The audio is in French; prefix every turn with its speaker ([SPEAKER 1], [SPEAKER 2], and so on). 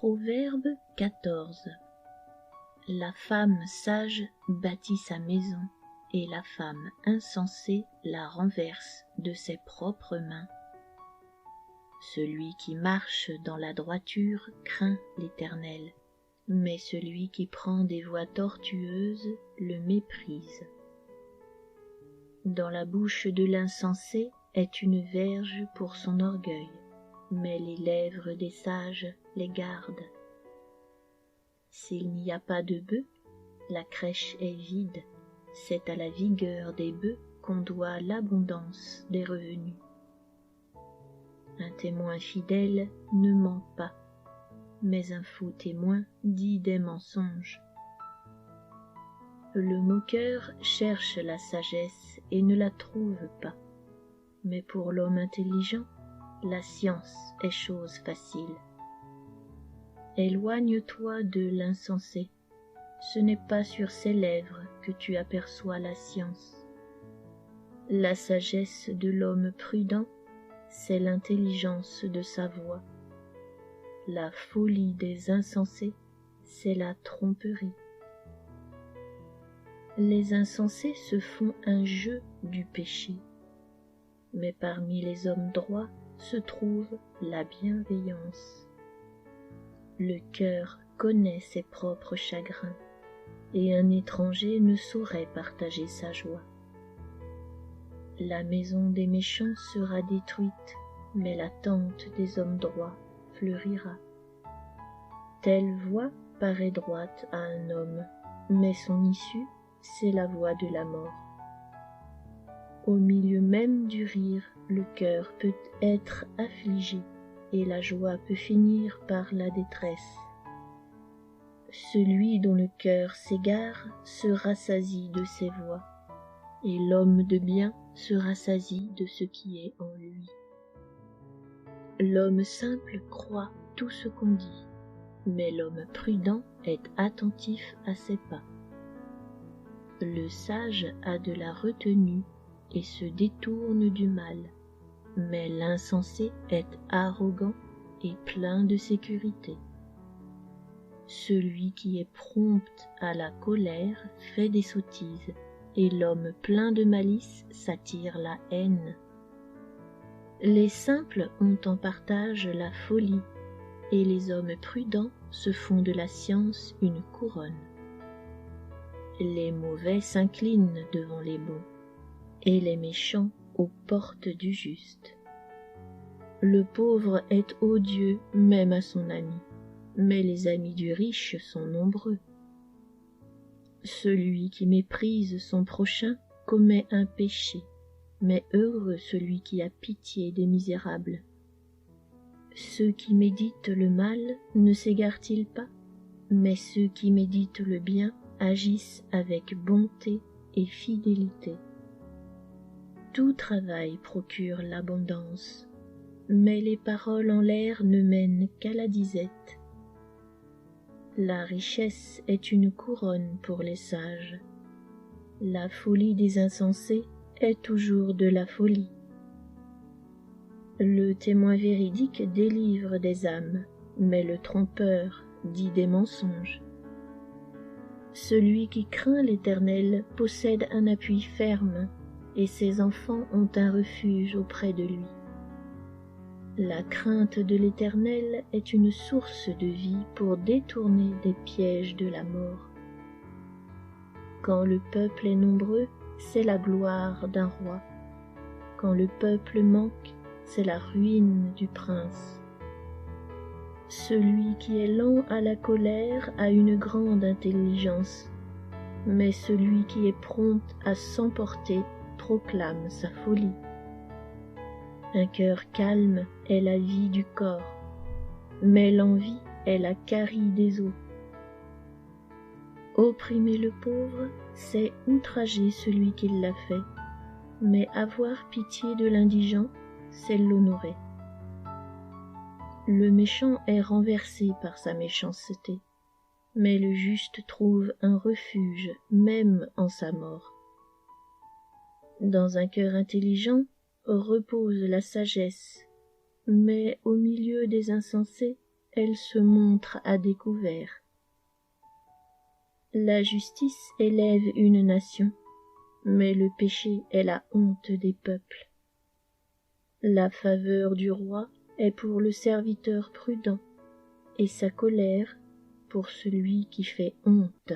[SPEAKER 1] Proverbe 14. La femme sage bâtit sa maison, et la femme insensée la renverse de ses propres mains. Celui qui marche dans la droiture craint l'Éternel, mais celui qui prend des voies tortueuses le méprise. Dans la bouche de l'insensé est une verge pour son orgueil, mais les lèvres des sages les gardent. S'il n'y a pas de bœufs, la crèche est vide, c'est à la vigueur des bœufs qu'on doit l'abondance des revenus. Un témoin fidèle ne ment pas, mais un faux témoin dit des mensonges. Le moqueur cherche la sagesse et ne la trouve pas, mais pour l'homme intelligent, la science est chose facile. Éloigne-toi de l'insensé, ce n'est pas sur ses lèvres que tu aperçois la science. La sagesse de l'homme prudent, c'est l'intelligence de sa voix. La folie des insensés, c'est la tromperie. Les insensés se font un jeu du péché, mais parmi les hommes droits se trouve la bienveillance. Le cœur connaît ses propres chagrins, et un étranger ne saurait partager sa joie. La maison des méchants sera détruite, mais la tente des hommes droits fleurira. Telle voie paraît droite à un homme, mais son issue, c'est la voie de la mort. Au milieu même du rire, le cœur peut être affligé, et la joie peut finir par la détresse. Celui dont le cœur s'égare se rassasie de ses voies, et l'homme de bien se rassasie de ce qui est en lui. L'homme simple croit tout ce qu'on dit, mais l'homme prudent est attentif à ses pas. Le sage a de la retenue et se détourne du mal, mais l'insensé est arrogant et plein de sécurité. Celui qui est prompt à la colère fait des sottises, et l'homme plein de malice s'attire la haine. Les simples ont en partage la folie, et les hommes prudents se font de la science une couronne. Les mauvais s'inclinent devant les bons, et les méchants aux portes du juste. Le pauvre est odieux même à son ami, mais les amis du riche sont nombreux. Celui qui méprise son prochain commet un péché, mais heureux celui qui a pitié des misérables. Ceux qui méditent le mal ne s'égarent-ils pas? Mais ceux qui méditent le bien agissent avec bonté et fidélité. Tout travail procure l'abondance, mais les paroles en l'air ne mènent qu'à la disette. La richesse est une couronne pour les sages. La folie des insensés est toujours de la folie. Le témoin véridique délivre des âmes, mais le trompeur dit des mensonges. Celui qui craint l'Éternel possède un appui ferme, et ses enfants ont un refuge auprès de lui. La crainte de l'Éternel est une source de vie pour détourner des pièges de la mort. Quand le peuple est nombreux, c'est la gloire d'un roi. Quand le peuple manque, c'est la ruine du prince. Celui qui est lent à la colère a une grande intelligence, mais celui qui est prompt à s'emporter proclame sa folie. Un cœur calme est la vie du corps, mais l'envie est la carie des os. Opprimer le pauvre, c'est outrager celui qui l'a fait, mais avoir pitié de l'indigent, c'est l'honorer. Le méchant est renversé par sa méchanceté, mais le juste trouve un refuge même en sa mort. Dans un cœur intelligent repose la sagesse, mais au milieu des insensés elle se montre à découvert. La justice élève une nation, mais le péché est la honte des peuples. La faveur du roi est pour le serviteur prudent, et sa colère pour celui qui fait honte.